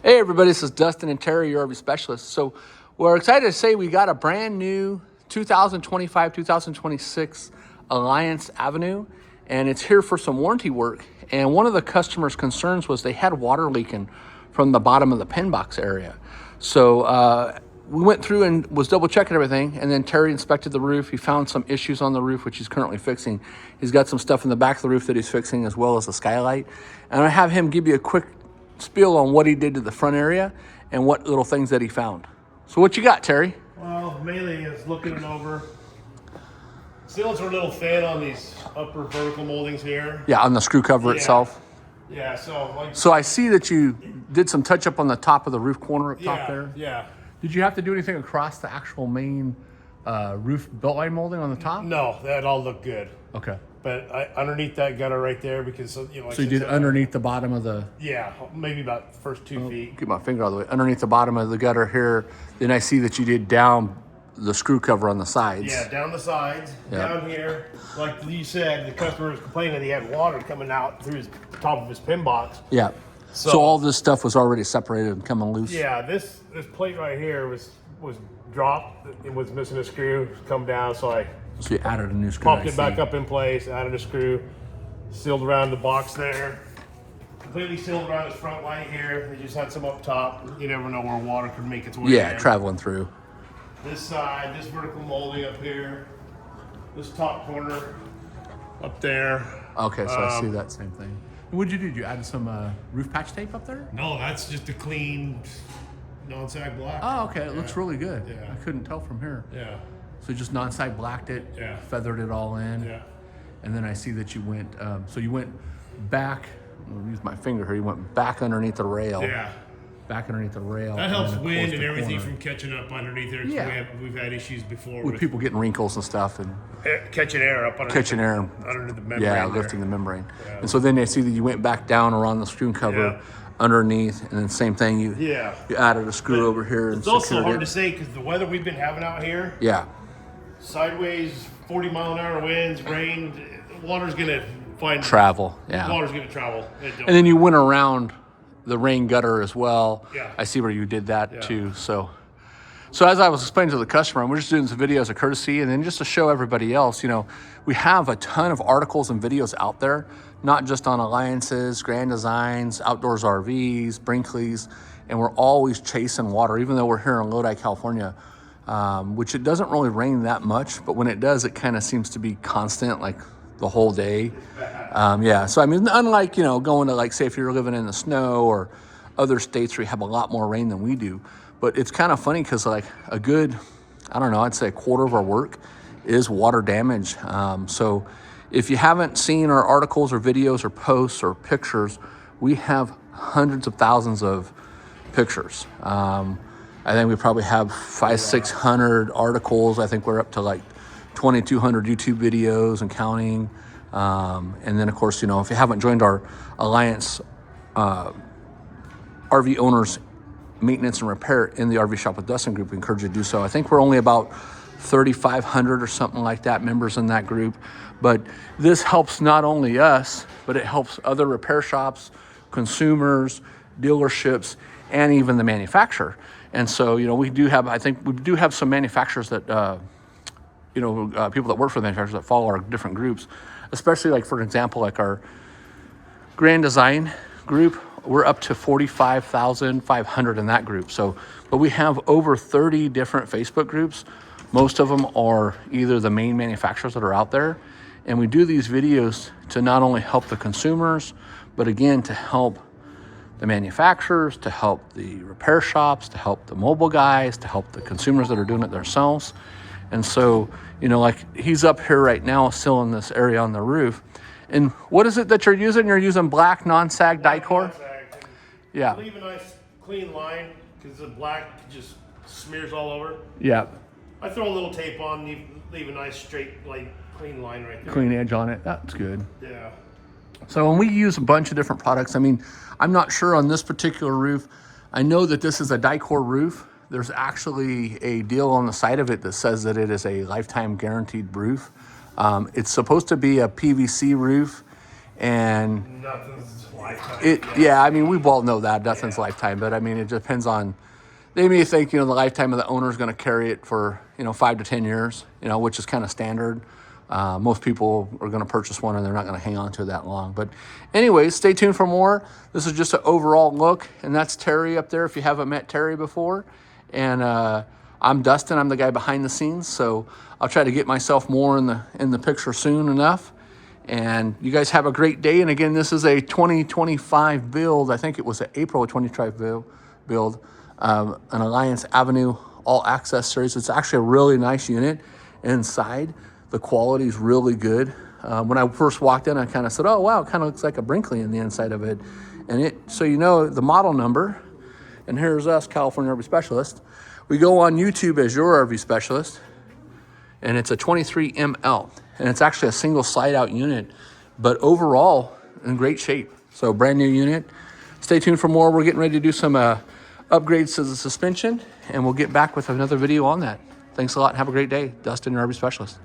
Hey everybody, this is Dustin and Terry, your RV specialists. So we're excited to say we got a brand new 2025-2026 Alliance Avenue, and it's here for some warranty work. And one of the customers' concerns was they had water leaking from the bottom of the pin box area. So we went through and was double checking everything, and then Terry inspected the roof. He found some issues on the roof, which he's currently fixing. He's got some stuff in the back of the roof that he's fixing, as well as the skylight. And I have him give you a quick spiel on what he did to the front area and what little things that he found. So what you got, Terry? Well, mainly is looking it over. Seals are a little thin on these upper vertical moldings here. Yeah, on the screw cover itself. Yeah, so I see that you did some touch up on the top of the roof corner up top there. Yeah. Did you have to do anything across the actual main roof beltline molding on the top? No, that all looked good. Okay. But underneath that gutter right there, because so you did underneath the bottom of the. Yeah, maybe about the first 2 feet. Get my finger all the way underneath the bottom of the gutter here. Then I see that you did down the screw cover on the sides. Yeah, down the sides, down here. Like you said, the customer was complaining that he had water coming out through the top of his pin box. Yeah. So all this stuff was already separated and coming loose. Yeah, this plate right here was dropped. It was missing a screw. Come down, so you added a new screw. Popped it back up in place, added a screw, sealed around the box there. Completely sealed around his front light here. They just had some up top. You never know where water could make its way in. Yeah, traveling through. This side, this vertical molding up here. This top corner up there. Okay, so I see that same thing. What did you do? Did you add some roof patch tape up there? No, that's just a clean non-sag black. Oh, okay. It looks really good. Yeah. I couldn't tell from here. Yeah. So just non-sag blacked it, feathered it all in. Yeah. And then I see that you went, so you went back, I'll use my finger here, you went back underneath the rail. Yeah. Back underneath the rail. That helps wind and everything from catching up underneath there. Yeah. We've had issues before with people getting wrinkles and stuff. And catching air up underneath. Catching air. Under the membrane. Yeah, lifting the membrane. Yeah. And so then they see that you went back down around the screw cover underneath, and then same thing, you added a screw over here. It's also hard to say because the weather we've been having out here. Yeah. Sideways, 40-mile-an-hour winds, rain, water's gonna travel. Yeah. Water's gonna travel. And then you went around the rain gutter as well. Yeah. I see where you did that too. So as I was explaining to the customer, we're just doing some videos of courtesy, and then just to show everybody else, we have a ton of articles and videos out there, not just on Alliances, Grand Designs, Outdoors RVs, Brinkley's, and we're always chasing water, even though we're here in Lodi, California, which it doesn't really rain that much, but when it does, it kind of seems to be constant, like the whole day. So I mean, unlike, going to, like, say if you're living in the snow or other states where you have a lot more rain than we do, but it's kind of funny because, like, a good, I don't know, I'd say a quarter of our work is water damage. So if you haven't seen our articles or videos or posts or pictures, we have hundreds of thousands of pictures. I think we probably have 500-600 articles. I think we're up to like 2,200 YouTube videos and counting. And then, of course, if you haven't joined our Alliance RV Owners Maintenance and Repair in the RV Shop with Dustin group, we encourage you to do so. I think we're only about 3,500 or something like that members in that group. But this helps not only us, but it helps other repair shops, consumers, dealerships, and even the manufacturer. And so, we do have some manufacturers that, people that work for the manufacturers that follow our different groups, especially, like, for example, like our Grand Design group, we're up to 45,500 in that group. So, but we have over 30 different Facebook groups. Most of them are either the main manufacturers that are out there. And we do these videos to not only help the consumers, but again, to help the manufacturers, to help the repair shops, to help the mobile guys, to help the consumers that are doing it themselves. And so, like, he's up here right now sealing this area on the roof. And what is it that you're using? You're using black non-sag Dicor? Yeah. Leave a nice clean line because the black just smears all over. Yeah. I throw a little tape on, leave a nice straight, like, clean line right there. Clean edge on it. That's good. Yeah. So when we use a bunch of different products, I mean, I'm not sure on this particular roof. I know that this is a Dicor roof. There's actually a deal on the side of it that says that it is a lifetime guaranteed roof. It's supposed to be a PVC roof, and nothing's lifetime. Yeah, I mean, we all know that Dustin's lifetime, but I mean, it depends on. They may think, the lifetime of the owner is going to carry it for, 5 to 10 years, which is kind of standard. Most people are going to purchase one and they're not going to hang on to it that long. But anyways, stay tuned for more. This is just an overall look, and that's Terry up there if you haven't met Terry before. And I'm Dustin. I'm the guy behind the scenes, so I'll try to get myself more in the picture soon enough. And you guys have a great day. And again, this is a 2025 build. I think it was an April of 2025 build. An Alliance Avenue All Access Series. It's actually a really nice unit inside. The quality is really good. When I first walked in, I kind of said, oh, wow, it kind of looks like a Brinkley in the inside of it. And so the model number, and here's us, California RV Specialist. We go on YouTube as Your RV Specialist, and it's a 23ML. And it's actually a single slide-out unit, but overall in great shape. So brand new unit. Stay tuned for more. We're getting ready to do some upgrades to the suspension, and we'll get back with another video on that. Thanks a lot and have a great day. Dustin, your RV Specialist.